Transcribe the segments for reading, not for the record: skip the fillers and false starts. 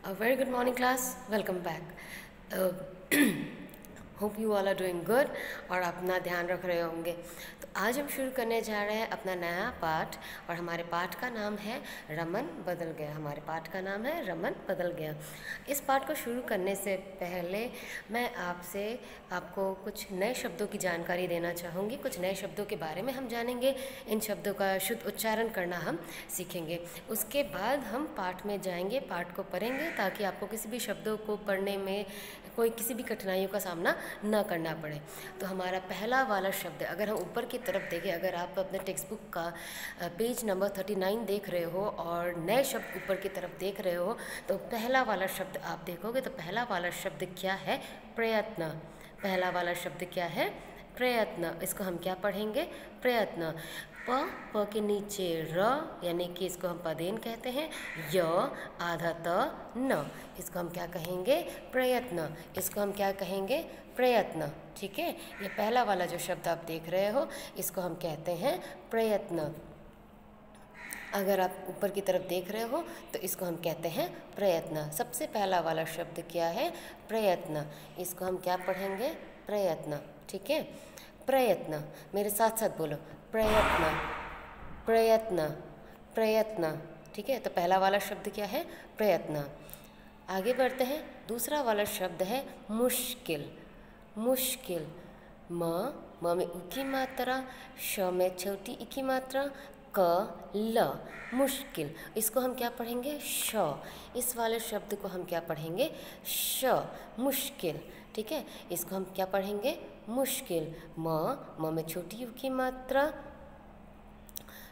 A very good morning, class. Welcome back. Hope you all are doing good और अपना ध्यान रख रहे होंगे। तो आज हम शुरू करने जा रहे हैं अपना नया पाठ और हमारे पाठ का नाम है रमन बदल गया। हमारे पाठ का नाम है रमन बदल गया। इस पाठ को शुरू करने से पहले मैं आपको कुछ नए शब्दों की जानकारी देना चाहूँगी। कुछ नए शब्दों के बारे में हम जानेंगे, इन शब्दों का शुद्ध उच्चारण करना हम सीखेंगे। उसके बाद हम पाठ में जाएंगे, पाठ को पढ़ेंगे ताकि आपको किसी भी शब्दों को पढ़ने में कोई किसी भी कठिनाइयों का सामना ना करना पड़े। तो हमारा पहला वाला शब्द, अगर हम ऊपर की तरफ देखें, अगर आप अपने टेक्स्ट बुक का पेज नंबर 39 देख रहे हो और नए शब्द ऊपर की तरफ देख रहे हो, तो पहला वाला शब्द आप देखोगे तो पहला वाला शब्द क्या है? प्रयत्न। पहला वाला शब्द क्या है? प्रयत्न। इसको हम क्या पढ़ेंगे? प्रयत्न। प के नीचे र, यानी कि इसको हम पदेन कहते हैं। य आधा त न, इसको हम क्या कहेंगे? प्रयत्न। इसको हम क्या कहेंगे? प्रयत्न। ठीक है, ये पहला वाला जो शब्द आप देख रहे हो इसको हम कहते हैं प्रयत्न। अगर आप ऊपर की तरफ देख रहे हो तो इसको हम कहते हैं प्रयत्न। सबसे पहला वाला शब्द क्या है? प्रयत्न। इसको हम क्या पढ़ेंगे? प्रयत्न। ठीक है, प्रयत्न। मेरे साथ साथ बोलो, प्रयत्न, प्रयत्न, प्रयत्न। ठीक है, तो पहला वाला शब्द क्या है? प्रयत्न। आगे बढ़ते हैं। दूसरा वाला शब्द है मुश्किल। मुश्किल। म में उ की मात्रा, श में छोटी ई की मात्रा, क ल, मुश्किल। इसको हम क्या पढ़ेंगे? श। इस वाले शब्द को हम क्या पढ़ेंगे? श, मुश्किल। ठीक है, इसको हम क्या पढ़ेंगे? मुश्किल। म में छोटी यू की मात्रा,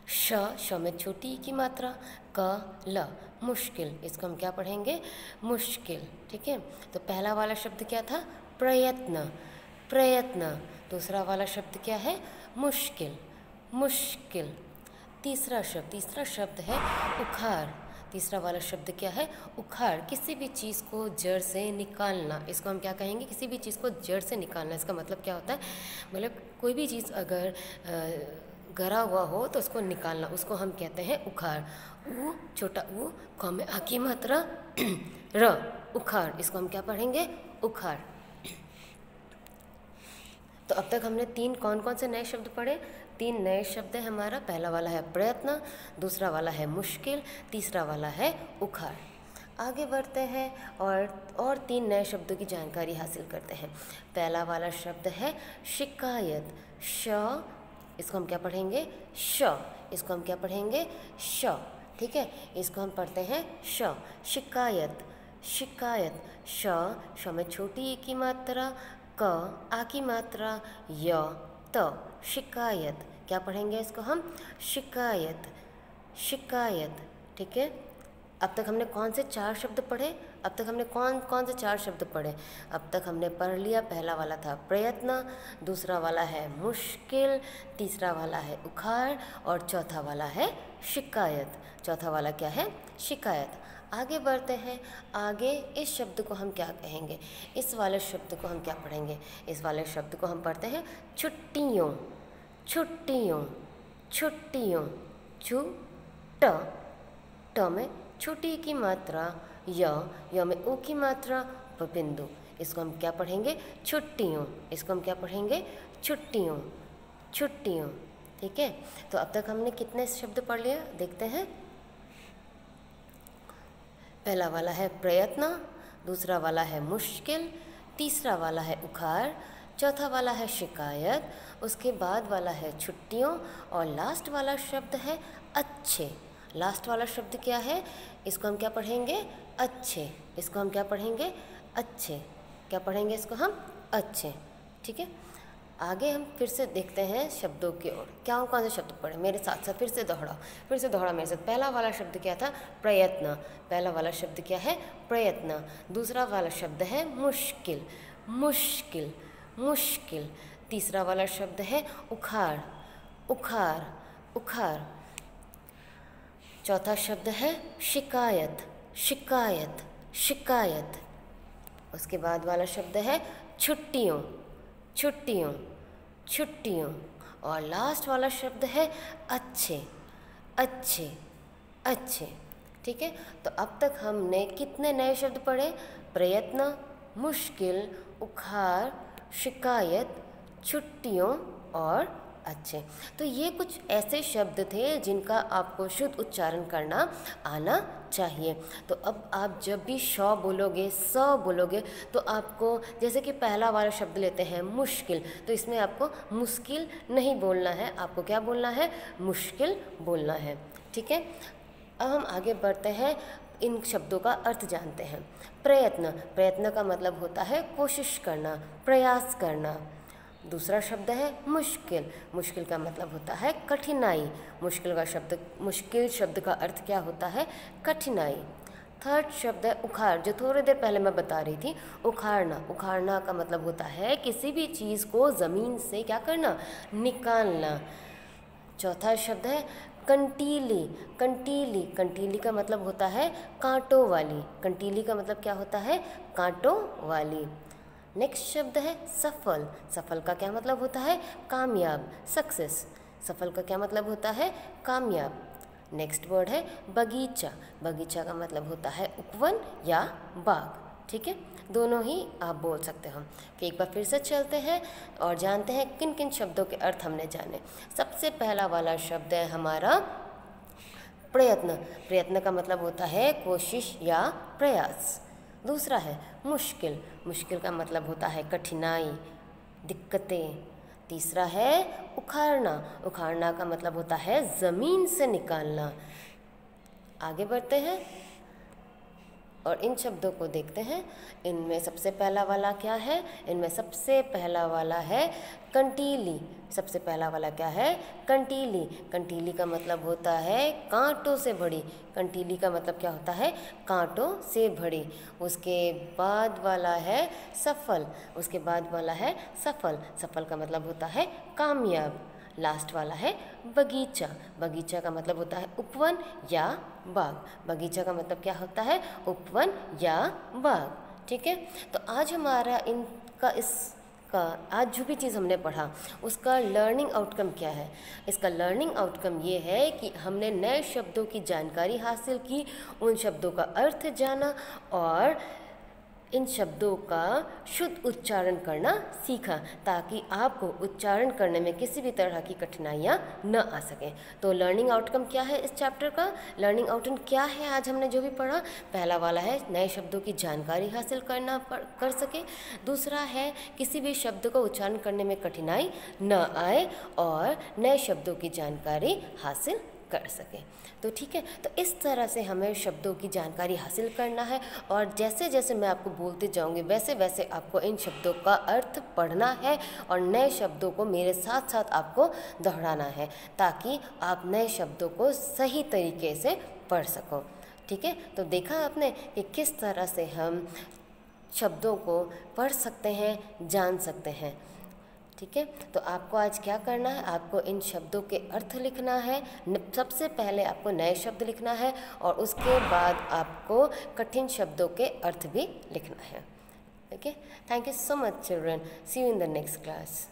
श में छोटी ई की मात्रा, क ल, मुश्किल। इसको हम क्या पढ़ेंगे? मुश्किल। ठीक है, तो पहला वाला शब्द क्या था? प्रयत्न, प्रयत्न। दूसरा वाला शब्द क्या है? मुश्किल, मुश्किल। तीसरा शब्द है उखाड़। तीसरा वाला शब्द क्या है? उखाड़। किसी भी चीज़ को जड़ से निकालना, इसको हम क्या कहेंगे? किसी भी चीज़ को जड़ से निकालना। इसका मतलब क्या होता है? मतलब कोई भी चीज़ अगर गरा हुआ हो तो उसको निकालना, उसको हम कहते हैं उखाड़। ऊ छोटा ऊ, क में आ की मात्रा, र, उखाड़। इसको हम क्या पढ़ेंगे? उखाड़। तो अब तक हमने कौन कौन से नए शब्द पढ़े? 3 नए शब्द है हमारा। पहला वाला है प्रयत्न, दूसरा वाला है मुश्किल, तीसरा वाला है उखाड़। आगे बढ़ते हैं और 3 नए शब्दों की जानकारी हासिल करते हैं। पहला वाला शब्द है शिकायत। श, इसको हम क्या पढ़ेंगे? श। इसको हम क्या पढ़ेंगे? श। ठीक है, इसको हम पढ़ते हैं श, शिकायत, शिकायत। श में छोटी ई की मात्रा, क आ की मात्रा, य त, शिकायत। क्या पढ़ेंगे इसको हम? शिकायत, शिकायत। ठीक है, अब तक हमने कौन से 4 शब्द पढ़े? अब तक हमने कौन से 4 शब्द पढ़े? अब तक हमने पढ़ लिया, पहला वाला था प्रयत्न, दूसरा वाला है मुश्किल, तीसरा वाला है उखाड़ और चौथा वाला है शिकायत। चौथा वाला क्या है? शिकायत। आगे बढ़ते हैं। आगे इस शब्द को हम क्या कहेंगे? इस वाले शब्द को हम क्या पढ़ेंगे? इस वाले शब्द को हम पढ़ते हैं छुट्टियों, छुट्टियों, छुट्टियों। छु ट में छोटी की मात्रा, य में ऊ की मात्रा, बिंदु। इसको हम क्या पढ़ेंगे? छुट्टियों। इसको हम क्या पढ़ेंगे? छुट्टियों, छुट्टियों। ठीक है, तो अब तक हमने कितने शब्द पढ़ लिया? देखते हैं। पहला वाला है प्रयत्न, दूसरा वाला है मुश्किल, तीसरा वाला है उखाड़, चौथा वाला है शिकायत, उसके बाद वाला है छुट्टियों और लास्ट वाला शब्द है अच्छे। लास्ट वाला शब्द क्या है? इसको हम क्या पढ़ेंगे? अच्छे। इसको हम क्या पढ़ेंगे? अच्छे। क्या पढ़ेंगे इसको हम? अच्छे। ठीक है, आगे हम फिर से देखते हैं शब्दों की ओर। क्या कौन से शब्द पढ़े? मेरे साथ साथ फिर से दोहरा मेरे साथ। पहला वाला शब्द क्या था? प्रयत्न। पहला वाला शब्द क्या है? प्रयत्न। दूसरा वाला शब्द है मुश्किल, मुश्किल, मुश्किल। तीसरा वाला शब्द है उखाड़, उखाड़, उखाड़। चौथा शब्द है शिकायत, शिकायत, शिकायत। उसके बाद वाला शब्द है छुट्टियों, छुट्टियों, छुट्टियों। और लास्ट वाला शब्द है अच्छे, अच्छे, अच्छे। ठीक है, तो अब तक हमने कितने नए शब्द पढ़े? प्रयत्न, मुश्किल, उखाड़, शिकायत, छुट्टियों और अच्छे। तो ये कुछ ऐसे शब्द थे जिनका आपको शुद्ध उच्चारण करना आना चाहिए। तो अब आप जब भी श बोलोगे, स बोलोगे, तो आपको जैसे कि पहला वाला शब्द लेते हैं मुश्किल, तो इसमें आपको मुश्किल नहीं बोलना है, आपको क्या बोलना है? मुश्किल बोलना है। ठीक है, अब हम आगे बढ़ते हैं, इन शब्दों का अर्थ जानते हैं। प्रयत्न, प्रयत्न का मतलब होता है कोशिश करना, प्रयास करना। दूसरा शब्द है मुश्किल, मुश्किल का मतलब होता है कठिनाई। मुश्किल शब्द का अर्थ क्या होता है? कठिनाई। थर्ड शब्द है उखाड़, जो थोड़ी देर पहले मैं बता रही थी, उखाड़ना। उखाड़ना का मतलब होता है किसी भी चीज़ को ज़मीन से क्या करना? निकालना। चौथा शब्द है कंटीली। कंटीली, कंटीली का मतलब होता है कांटों वाली। कंटीली का मतलब क्या होता है? कांटों वाली। नेक्स्ट शब्द है सफल। सफल का क्या मतलब होता है? कामयाब, सक्सेस। सफल का क्या मतलब होता है? कामयाब। नेक्स्ट वर्ड है बगीचा। बगीचा का मतलब होता है उपवन या बाग। ठीक है, दोनों ही आप बोल सकते हो। तो एक बार फिर से चलते हैं और जानते हैं किन किन शब्दों के अर्थ हमने जाने। सबसे पहला वाला शब्द है हमारा प्रयत्न। प्रयत्न का मतलब होता है कोशिश या प्रयास। दूसरा है मुश्किल। मुश्किल का मतलब होता है कठिनाई, दिक्कतें। तीसरा है उखाड़ना। उखाड़ना का मतलब होता है ज़मीन से निकालना। आगे बढ़ते हैं और इन शब्दों को देखते हैं। इनमें सबसे पहला वाला क्या है? इनमें सबसे पहला वाला है कंटीली। सबसे पहला वाला क्या है? कंटीली। कंटीली का मतलब होता है कांटों से भरी। कंटीली का मतलब क्या होता है? कांटों से भरी। उसके बाद वाला है सफल। उसके बाद वाला है सफल। सफल का मतलब होता है कामयाब। लास्ट वाला है बगीचा। बगीचा का मतलब होता है उपवन या बाग। बगीचा का मतलब क्या होता है? उपवन या बाग। ठीक है, तो आज हमारा आज जो भी चीज़ हमने पढ़ा उसका लर्निंग आउटकम क्या है? इसका लर्निंग आउटकम ये है कि हमने नए शब्दों की जानकारी हासिल की, उन शब्दों का अर्थ जाना और इन शब्दों का शुद्ध उच्चारण करना सीखा, ताकि आपको उच्चारण करने में किसी भी तरह की कठिनाइयाँ न आ सकें। तो लर्निंग आउटकम क्या है इस चैप्टर का? लर्निंग आउटकम क्या है आज हमने जो भी पढ़ा? पहला वाला है नए शब्दों की जानकारी हासिल कर सके। दूसरा है किसी भी शब्द को उच्चारण करने में कठिनाई न आए और नए शब्दों की जानकारी हासिल कर सके। तो ठीक है, तो इस तरह से हमें शब्दों की जानकारी हासिल करना है और जैसे जैसे मैं आपको बोलते जाऊंगी वैसे वैसे आपको इन शब्दों का अर्थ पढ़ना है और नए शब्दों को मेरे साथ साथ आपको दोहराना है, ताकि आप नए शब्दों को सही तरीके से पढ़ सको। ठीक है, तो देखा आपने कि किस तरह से हम शब्दों को पढ़ सकते हैं, जान सकते हैं। ठीक है, तो आपको आज क्या करना है? आपको इन शब्दों के अर्थ लिखना है। सबसे पहले आपको नए शब्द लिखना है और उसके बाद आपको कठिन शब्दों के अर्थ भी लिखना है। Okay, thank you so much children, see you in the next class.